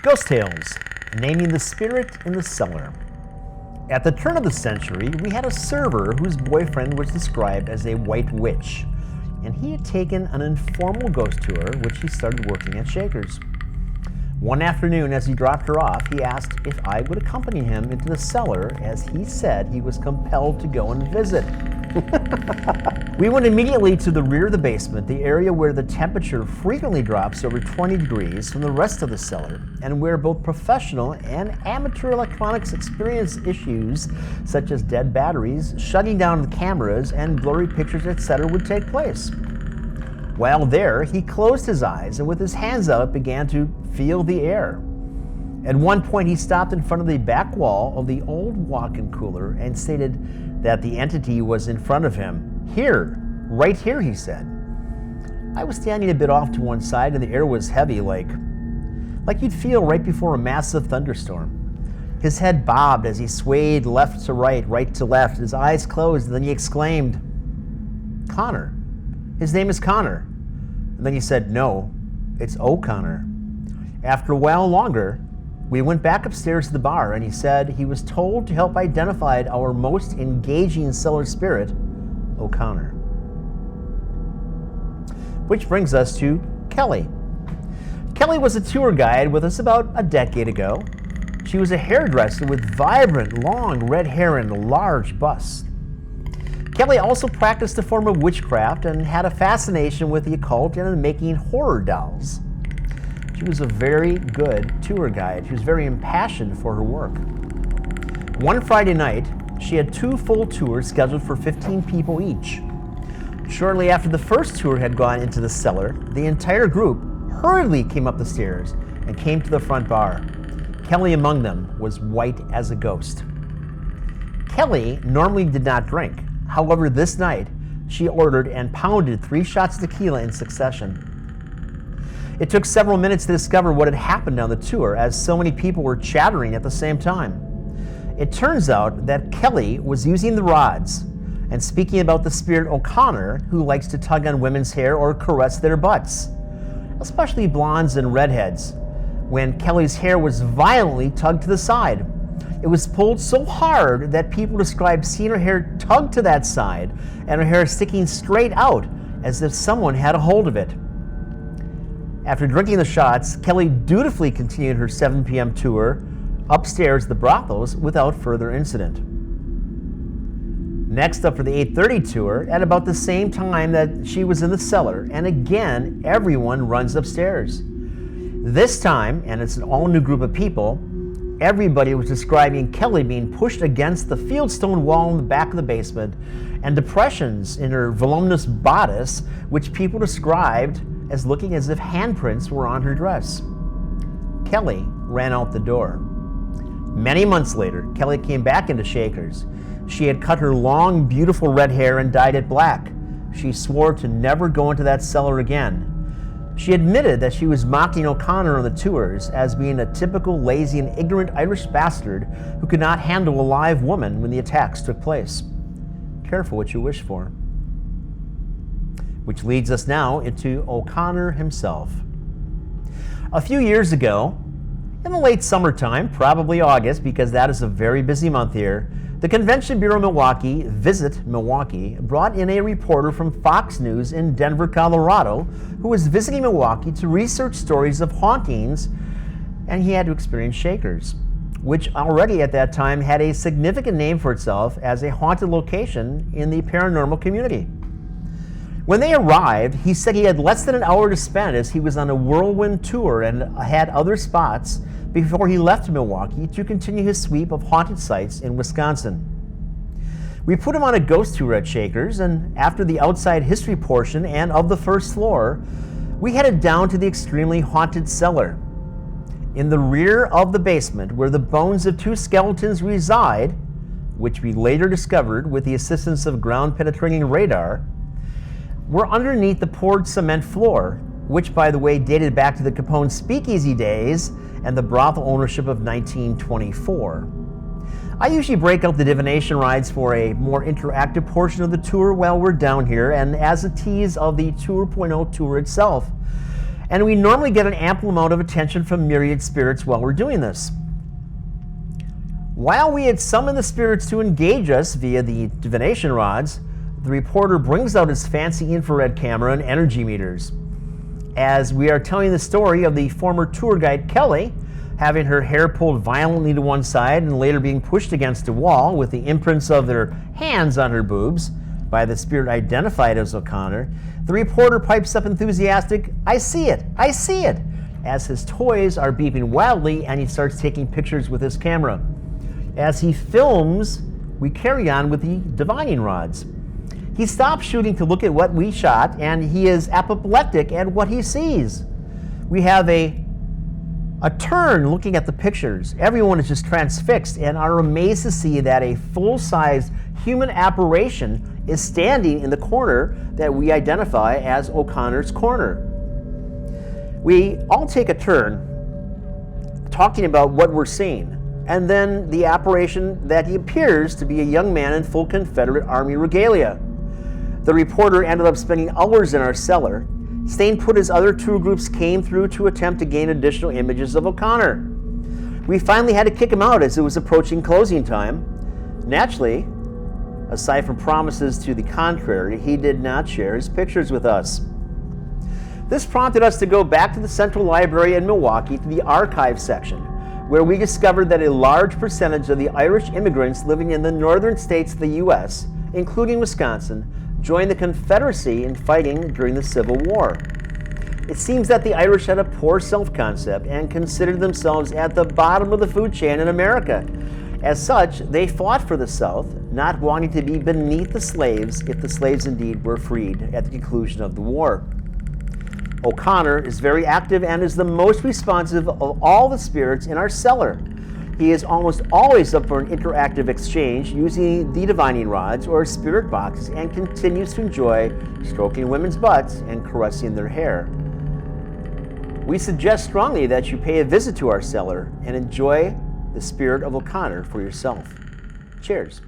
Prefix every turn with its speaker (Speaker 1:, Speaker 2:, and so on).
Speaker 1: Ghost Tales, naming the spirit in the cellar. At the turn of the century, we had a server whose boyfriend was described as a white witch, and he had taken an informal ghost tour, which he started working at Shaker's. One afternoon, as he dropped her off, he asked if I would accompany him into the cellar, as he said he was compelled to go and visit. We went immediately to the rear of the basement, the area where the temperature frequently drops over 20 degrees from the rest of the cellar, and where both professional and amateur electronics experience issues such as dead batteries, shutting down the cameras, and blurry pictures, etc. would take place. While there, he closed his eyes and with his hands out began to feel the air. At one point, he stopped in front of the back wall of the old walk-in cooler and stated that the entity was in front of him. Here, right here, he said. I was standing a bit off to one side and the air was heavy, like you'd feel right before a massive thunderstorm. His head bobbed as he swayed left to right, right to left, his eyes closed, and then he exclaimed, "Connor. His name is Connor." And then he said, "No, it's OConnor." After a while longer, we went back upstairs to the bar, and he said he was told to help identify our most engaging cellar spirit, OConnor. Which brings us to Kelly. Kelly was a tour guide with us about a decade ago. She was a hairdresser with vibrant, long red hair and a large bust. Kelly also practiced a form of witchcraft and had a fascination with the occult and in making horror dolls. She was a very good tour guide. She was very impassioned for her work. One Friday night, she had 2 full tours scheduled for 15 people each. Shortly after the first tour had gone into the cellar, the entire group hurriedly came up the stairs and came to the front bar. Kelly among them was white as a ghost. Kelly normally did not drink. However, this night, she ordered and pounded 3 shots of tequila in succession. It took several minutes to discover what had happened on the tour, as so many people were chattering at the same time. It turns out that Kelly was using the rods and speaking about the spirit OConnor, who likes to tug on women's hair or caress their butts, especially blondes and redheads. When Kelly's hair was violently tugged to the side, it was pulled so hard that people described seeing her hair tugged to that side and her hair sticking straight out as if someone had a hold of it. After drinking the shots, Kelly dutifully continued her 7 p.m. tour upstairs at the brothels without further incident. Next up for the 8:30 tour, at about the same time that she was in the cellar, and again, everyone runs upstairs. This time, and it's an all-new group of people, everybody was describing Kelly being pushed against the fieldstone wall in the back of the basement and depressions in her voluminous bodice, which people described as looking as if handprints were on her dress. Kelly ran out the door. Many months later, Kelly came back into Shaker's. She had cut her long, beautiful red hair and dyed it black. She swore to never go into that cellar again. She admitted that she was mocking OConnor on the tours as being a typical lazy and ignorant Irish bastard who could not handle a live woman when the attacks took place. Careful what you wish for. Which leads us now into OConnor himself. A few years ago, in the late summertime, probably August, because that is a very busy month here, the Convention Bureau Milwaukee, Visit Milwaukee, brought in a reporter from Fox News in Denver, Colorado, who was visiting Milwaukee to research stories of hauntings, and he had to experience Shaker's, which already at that time had a significant name for itself as a haunted location in the paranormal community. When they arrived, he said he had less than an hour to spend as he was on a whirlwind tour and had other spots before he left Milwaukee to continue his sweep of haunted sites in Wisconsin. We put him on a ghost tour at Shaker's, and after the outside history portion and of the first floor, we headed down to the extremely haunted cellar. In the rear of the basement, where the bones of 2 skeletons reside, which we later discovered with the assistance of ground-penetrating radar, were underneath the poured cement floor, which, by the way, dated back to the Capone speakeasy days and the brothel ownership of 1924. I usually break out the divination rides for a more interactive portion of the tour while we're down here, and as a tease of the 2.0 tour itself. and we normally get an ample amount of attention from myriad spirits while we're doing this. While we had summoned the spirits to engage us via the divination rods, the reporter brings out his fancy infrared camera and energy meters. As we are telling the story of the former tour guide Kelly, having her hair pulled violently to one side and later being pushed against a wall with the imprints of their hands on her boobs by the spirit identified as OConnor, the reporter pipes up enthusiastic, "I see it, I see it," as his toys are beeping wildly and he starts taking pictures with his camera. As he films, we carry on with the divining rods. He stops shooting to look at what we shot, and he is apoplectic at what he sees. We have a turn looking at the pictures. Everyone is just transfixed and are amazed to see that a full-size human apparition is standing in the corner that we identify as O'Connor's corner. We all take a turn talking about what we're seeing, and then the apparition that he appears to be a young man in full Confederate Army regalia. The reporter ended up spending hours in our cellar. Staying put as other tour groups came through to attempt to gain additional images of O'Connor. We finally had to kick him out as it was approaching closing time. Naturally, aside from promises to the contrary, he did not share his pictures with us. This prompted us to go back to the Central Library in Milwaukee to the archive section, where we discovered that a large percentage of the Irish immigrants living in the northern states of the U.S., including Wisconsin, joined the Confederacy in fighting during the Civil War. It seems that the Irish had a poor self-concept and considered themselves at the bottom of the food chain in America. As such, they fought for the South, not wanting to be beneath the slaves if the slaves indeed were freed at the conclusion of the war. O'Connor is very active and is the most responsive of all the spirits in our cellar. He is almost always up for an interactive exchange using the divining rods or spirit boxes and continues to enjoy stroking women's butts and caressing their hair. We suggest strongly that you pay a visit to our cellar and enjoy the spirit of O'Connor for yourself. Cheers.